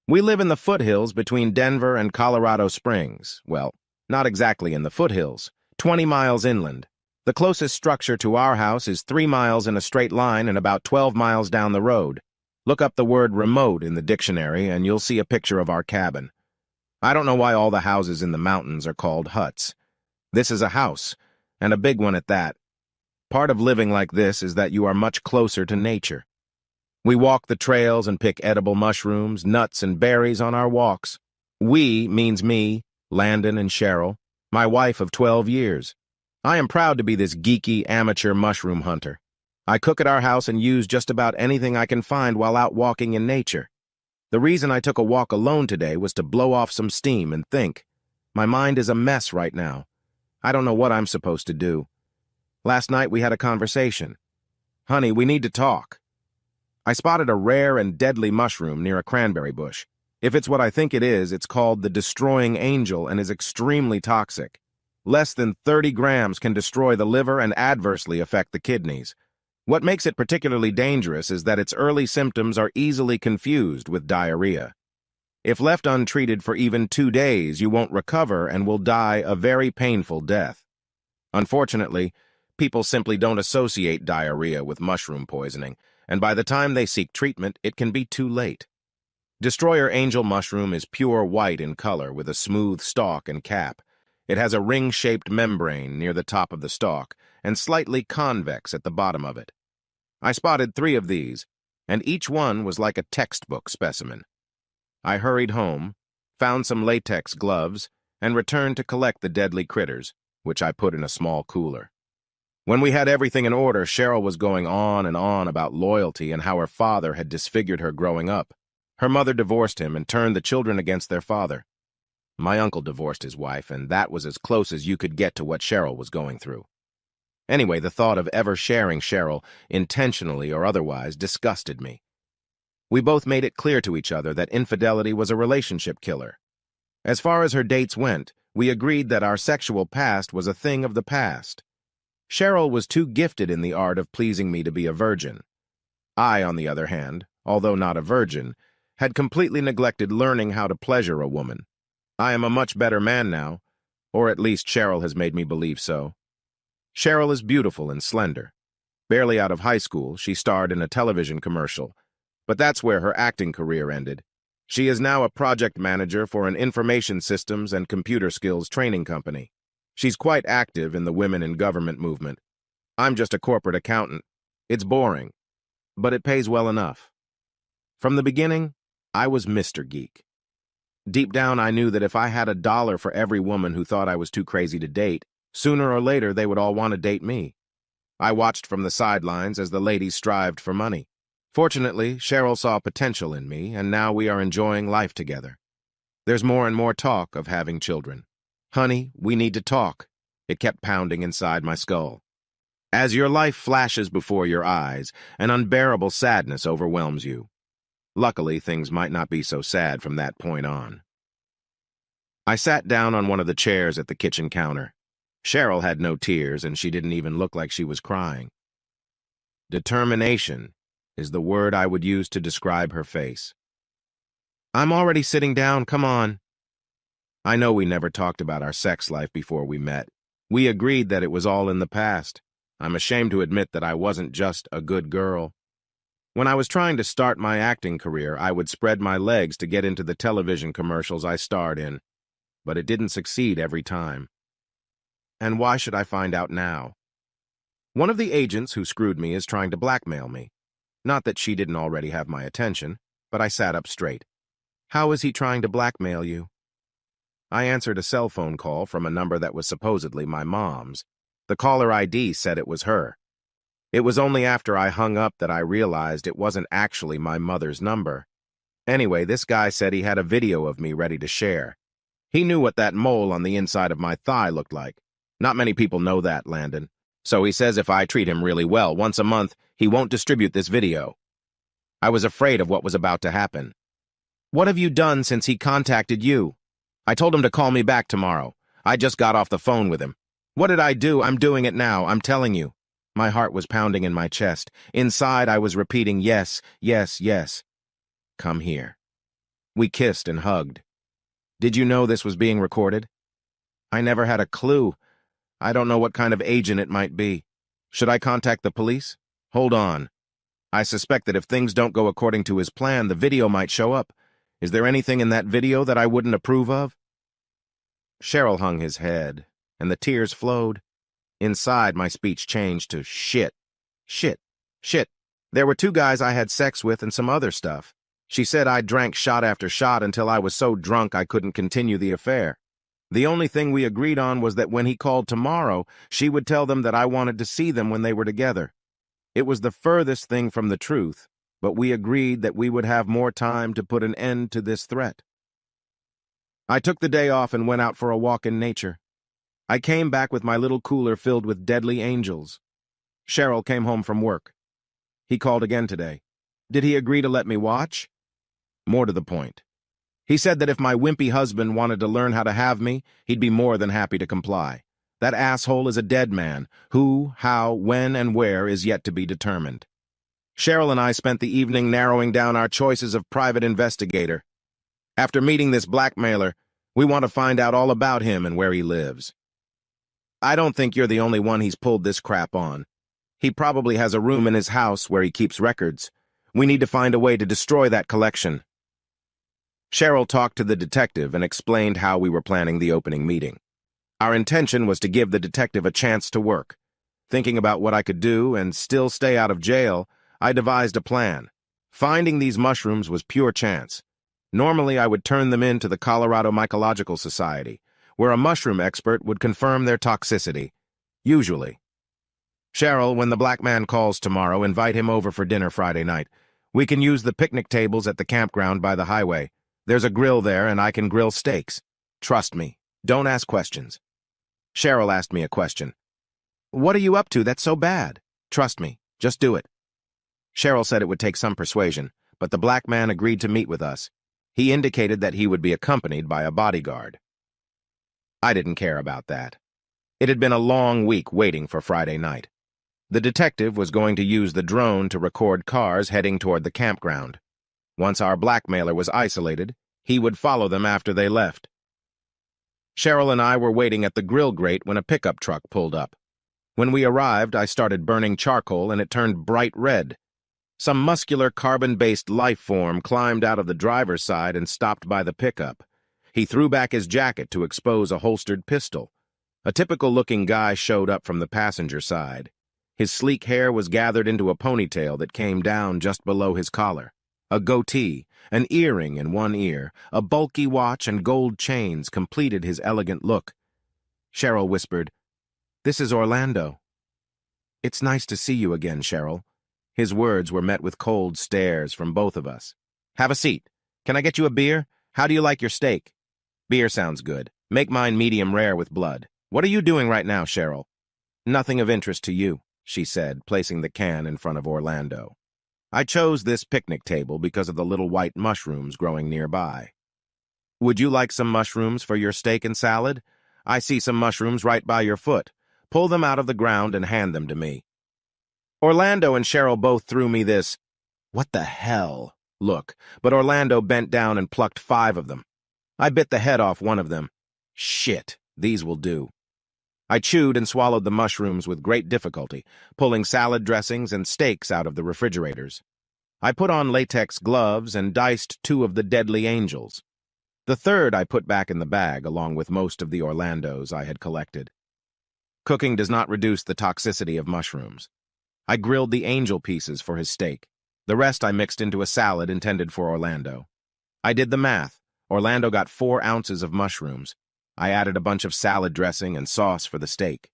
We live in the foothills between Denver and Colorado Springs. Well, not exactly in the foothills, 20 miles inland. The closest structure to our house is 3 miles in a straight line and about 12 miles down the road. Look up the word remote in the dictionary and you'll see a picture of our cabin. I don't know why all the houses in the mountains are called huts. This is a house, and a big one at that. Part of living like this is that you are much closer to nature. We walk the trails and pick edible mushrooms, nuts, and berries on our walks. We means me, Landon, and Cheryl, my wife of 12 years. I am proud to be this geeky, amateur mushroom hunter. I cook at our house and use just about anything I can find while out walking in nature. The reason I took a walk alone today was to blow off some steam and think. My mind is a mess right now. I don't know what I'm supposed to do. Last night we had a conversation. Honey, we need to talk. I spotted a rare and deadly mushroom near a cranberry bush. If it's what I think it is, it's called the destroying angel and is extremely toxic. Less than 30 grams can destroy the liver and adversely affect the kidneys. What makes it particularly dangerous is that its early symptoms are easily confused with diarrhea. If left untreated for even 2 days, you won't recover and will die a very painful death. Unfortunately, people simply don't associate diarrhea with mushroom poisoning, and by the time they seek treatment, it can be too late. Destroyer angel mushroom is pure white in color with a smooth stalk and cap. It has a ring-shaped membrane near the top of the stalk and slightly convex at the bottom of it. I spotted 3 of these, and each one was like a textbook specimen. I hurried home, found some latex gloves, and returned to collect the deadly critters, which I put in a small cooler. When we had everything in order, Cheryl was going on and on about loyalty and how her father had disfigured her growing up. Her mother divorced him and turned the children against their father. My uncle divorced his wife, and that was as close as you could get to what Cheryl was going through. Anyway, the thought of ever sharing Cheryl, intentionally or otherwise, disgusted me. We both made it clear to each other that infidelity was a relationship killer. As far as her dates went, we agreed that our sexual past was a thing of the past. Cheryl was too gifted in the art of pleasing me to be a virgin. I, on the other hand, although not a virgin, had completely neglected learning how to pleasure a woman. I am a much better man now, or at least Cheryl has made me believe so. Cheryl is beautiful and slender. Barely out of high school, she starred in a television commercial, but that's where her acting career ended. She is now a project manager for an information systems and computer skills training company. She's quite active in the women in government movement. I'm just a corporate accountant. It's boring, but it pays well enough. From the beginning, I was Mr. Geek. Deep down, I knew that if I had $1 for every woman who thought I was too crazy to date, sooner or later they would all want to date me. I watched from the sidelines as the ladies strived for money. Fortunately, Cheryl saw potential in me, and now we are enjoying life together. There's more and more talk of having children. Honey, we need to talk. It kept pounding inside my skull. As your life flashes before your eyes, an unbearable sadness overwhelms you. Luckily, things might not be so sad from that point on. I sat down on one of the chairs at the kitchen counter. Cheryl had no tears, and she didn't even look like she was crying. Determination is the word I would use to describe her face. I'm already sitting down, come on. I know we never talked about our sex life before we met. We agreed that it was all in the past. I'm ashamed to admit that I wasn't just a good girl. When I was trying to start my acting career, I would spread my legs to get into the television commercials I starred in, but it didn't succeed every time. And why should I find out now? One of the agents who screwed me is trying to blackmail me. Not that she didn't already have my attention, but I sat up straight. How is he trying to blackmail you? I answered a cell phone call from a number that was supposedly my mom's. The caller ID said it was her. It was only after I hung up that I realized it wasn't actually my mother's number. Anyway, this guy said he had a video of me ready to share. He knew what that mole on the inside of my thigh looked like. Not many people know that, Landon. So he says if I treat him really well once a month, he won't distribute this video. I was afraid of what was about to happen. What have you done since he contacted you? I told him to call me back tomorrow. I just got off the phone with him. What did I do? I'm doing it now, I'm telling you. My heart was pounding in my chest. Inside, I was repeating, yes, yes, yes. Come here. We kissed and hugged. Did you know this was being recorded? I never had a clue. I don't know what kind of agent it might be. Should I contact the police? Hold on. I suspect that if things don't go according to his plan, the video might show up. Is there anything in that video that I wouldn't approve of? Cheryl hung his head, and the tears flowed. Inside, my speech changed to shit. Shit. Shit. There were 2 guys I had sex with and some other stuff. She said I drank shot after shot until I was so drunk I couldn't continue the affair. The only thing we agreed on was that when he called tomorrow, she would tell them that I wanted to see them when they were together. It was the furthest thing from the truth, but we agreed that we would have more time to put an end to this threat. I took the day off and went out for a walk in nature. I came back with my little cooler filled with deadly angels. Cheryl came home from work. He called again today. Did he agree to let me watch? More to the point. He said that if my wimpy husband wanted to learn how to have me, he'd be more than happy to comply. That asshole is a dead man. Who, how, when, and where is yet to be determined. Cheryl and I spent the evening narrowing down our choices of private investigator. After meeting this blackmailer, we want to find out all about him and where he lives. I don't think you're the only one he's pulled this crap on. He probably has a room in his house where he keeps records. We need to find a way to destroy that collection. Cheryl talked to the detective and explained how we were planning the opening meeting. Our intention was to give the detective a chance to work. Thinking about what I could do and still stay out of jail, I devised a plan. Finding these mushrooms was pure chance. Normally, I would turn them in to the Colorado Mycological Society, where a mushroom expert would confirm their toxicity. Usually. Cheryl, when the black man calls tomorrow, invite him over for dinner Friday night. We can use the picnic tables at the campground by the highway. There's a grill there, and I can grill steaks. Trust me. Don't ask questions. Cheryl asked me a question. What are you up to that's so bad? Trust me. Just do it. Cheryl said it would take some persuasion, but the black man agreed to meet with us. He indicated that he would be accompanied by a bodyguard. I didn't care about that. It had been a long week waiting for Friday night. The detective was going to use the drone to record cars heading toward the campground. Once our blackmailer was isolated, he would follow them after they left. Cheryl and I were waiting at the grill grate when a pickup truck pulled up. When we arrived, I started burning charcoal and it turned bright red. Some muscular carbon-based life form climbed out of the driver's side and stopped by the pickup. He threw back his jacket to expose a holstered pistol. A typical-looking guy showed up from the passenger side. His sleek hair was gathered into a ponytail that came down just below his collar. A goatee, an earring in one ear, a bulky watch, and gold chains completed his elegant look. Cheryl whispered, "This is Orlando." "It's nice to see you again, Cheryl." His words were met with cold stares from both of us. "Have a seat. Can I get you a beer? How do you like your steak?" "Beer sounds good. Make mine medium rare with blood." "What are you doing right now, Cheryl?" "Nothing of interest to you," she said, placing the can in front of Orlando. "I chose this picnic table because of the little white mushrooms growing nearby." "Would you like some mushrooms for your steak and salad? I see some mushrooms right by your foot. Pull them out of the ground and hand them to me." Orlando and Cheryl both threw me this, "What the hell?" look, but Orlando bent down and plucked 5 of them. I bit the head off one of them. Shit, these will do. I chewed and swallowed the mushrooms with great difficulty, pulling salad dressings and steaks out of the refrigerators. I put on latex gloves and diced 2 of the deadly angels. The third I put back in the bag, along with most of the Orlandos I had collected. Cooking does not reduce the toxicity of mushrooms. I grilled the angel pieces for his steak. The rest I mixed into a salad intended for Orlando. I did the math. Orlando got 4 ounces of mushrooms. I added a bunch of salad dressing and sauce for the steak.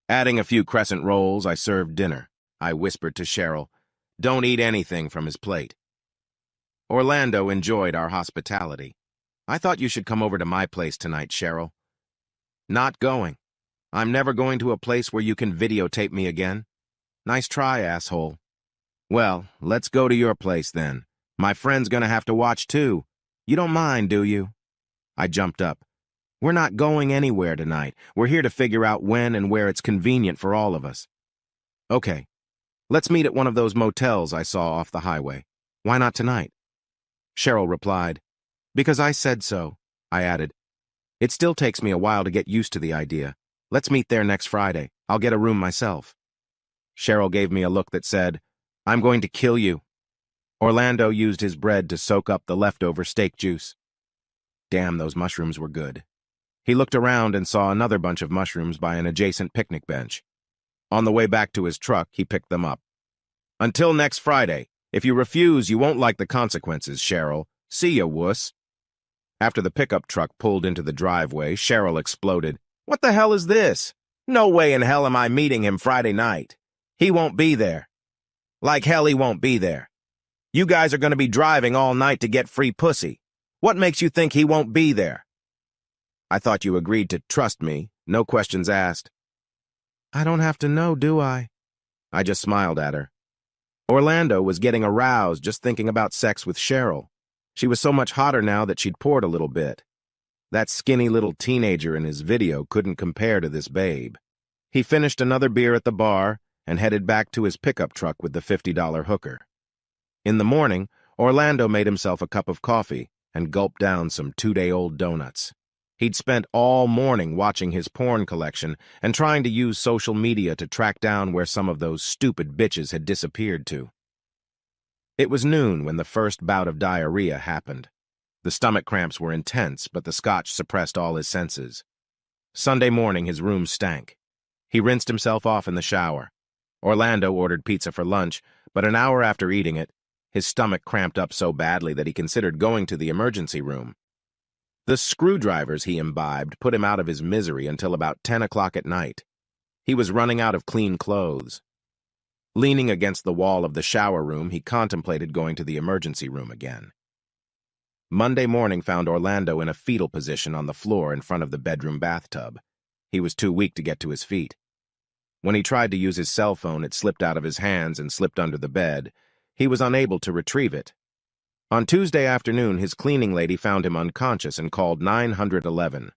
Adding a few crescent rolls, I served dinner. I whispered to Cheryl, "Don't eat anything from his plate." Orlando enjoyed our hospitality. "I thought you should come over to my place tonight, Cheryl." "Not going. I'm never going to a place where you can videotape me again." "Nice try, asshole." "Well, let's go to your place then. My friend's gonna have to watch too. You don't mind, do you?" I jumped up. "We're not going anywhere tonight. We're here to figure out when and where it's convenient for all of us." "Okay. Let's meet at one of those motels I saw off the highway. Why not tonight?" Cheryl replied, Because I said so, I added. It still takes me a while to get used to the idea. Let's meet there next Friday. I'll get a room myself. Cheryl gave me a look that said, I'm going to kill you. Orlando used his bread to soak up the leftover steak juice. Damn, those mushrooms were good. He looked around and saw another bunch of mushrooms by an adjacent picnic bench. On the way back to his truck, he picked them up. Until next Friday. If you refuse, you won't like the consequences, Cheryl. See ya, wuss. After the pickup truck pulled into the driveway, Cheryl exploded. What the hell is this? No way in hell am I meeting him Friday night. He won't be there. Like hell he won't be there. You guys are going to be driving all night to get free pussy. What makes you think he won't be there? I thought you agreed to trust me, no questions asked. I don't have to know, do I? I just smiled at her. Orlando was getting aroused just thinking about sex with Cheryl. She was so much hotter now that she'd poured a little bit. That skinny little teenager in his video couldn't compare to this babe. He finished another beer at the bar and headed back to his pickup truck with the $50 hooker. In the morning, Orlando made himself a cup of coffee and gulped down some 2-day-old donuts. He'd spent all morning watching his porn collection and trying to use social media to track down where some of those stupid bitches had disappeared to. It was noon when the first bout of diarrhea happened. The stomach cramps were intense, but the scotch suppressed all his senses. Sunday morning, his room stank. He rinsed himself off in the shower. Orlando ordered pizza for lunch, but an hour after eating it, his stomach cramped up so badly that he considered going to the emergency room. The screwdrivers he imbibed put him out of his misery until about 10 o'clock at night. He was running out of clean clothes. Leaning against the wall of the shower room, he contemplated going to the emergency room again. Monday morning found Orlando in a fetal position on the floor in front of the bedroom bathtub. He was too weak to get to his feet. When he tried to use his cell phone, it slipped out of his hands and slipped under the bed. He was unable to retrieve it. On Tuesday afternoon, his cleaning lady found him unconscious and called 911.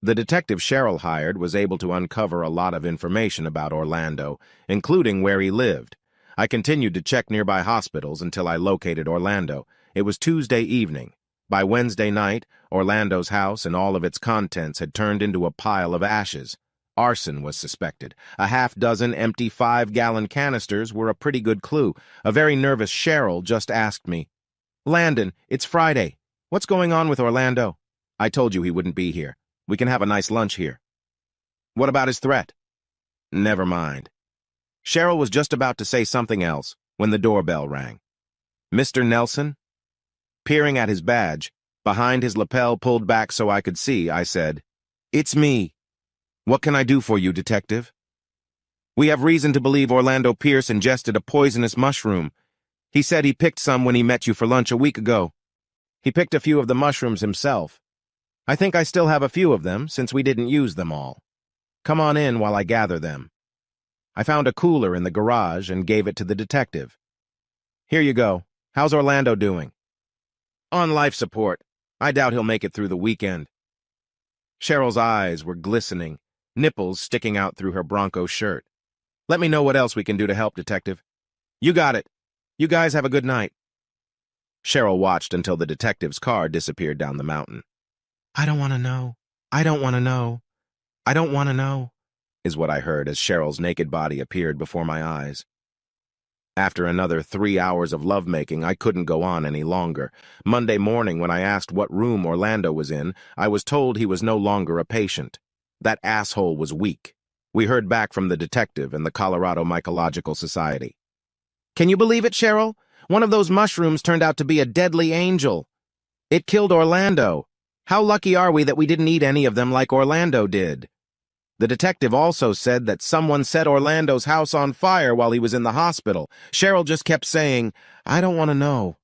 The detective Cheryl hired was able to uncover a lot of information about Orlando, including where he lived. I continued to check nearby hospitals until I located Orlando. It was Tuesday evening. By Wednesday night, Orlando's house and all of its contents had turned into a pile of ashes. Arson was suspected. A half-dozen empty 5-gallon canisters were a pretty good clue. A very nervous Cheryl just asked me, Landon, it's Friday. What's going on with Orlando? I told you he wouldn't be here. We can have a nice lunch here. What about his threat? Never mind. Cheryl was just about to say something else when the doorbell rang. Mr. Nelson? Peering at his badge, behind his lapel pulled back so I could see, I said, It's me. What can I do for you, detective? We have reason to believe Orlando Pierce ingested a poisonous mushroom. He said he picked some when he met you for lunch a week ago. He picked a few of the mushrooms himself. I think I still have a few of them, since we didn't use them all. Come on in while I gather them. I found a cooler in the garage and gave it to the detective. Here you go. How's Orlando doing? On life support. I doubt he'll make it through the weekend. Cheryl's eyes were glistening, nipples sticking out through her Bronco shirt. Let me know what else we can do to help, detective. You got it. You guys have a good night. Cheryl watched until the detective's car disappeared down the mountain. I don't want to know. I don't want to know. I don't want to know, is what I heard as Cheryl's naked body appeared before my eyes. After another 3 hours of lovemaking, I couldn't go on any longer. Monday morning, when I asked what room Orlando was in, I was told he was no longer a patient. That asshole was weak. We heard back from the detective and the Colorado Mycological Society. Can you believe it, Cheryl? One of those mushrooms turned out to be a deadly angel. It killed Orlando. How lucky are we that we didn't eat any of them like Orlando did? The detective also said that someone set Orlando's house on fire while he was in the hospital. Cheryl just kept saying, I don't want to know.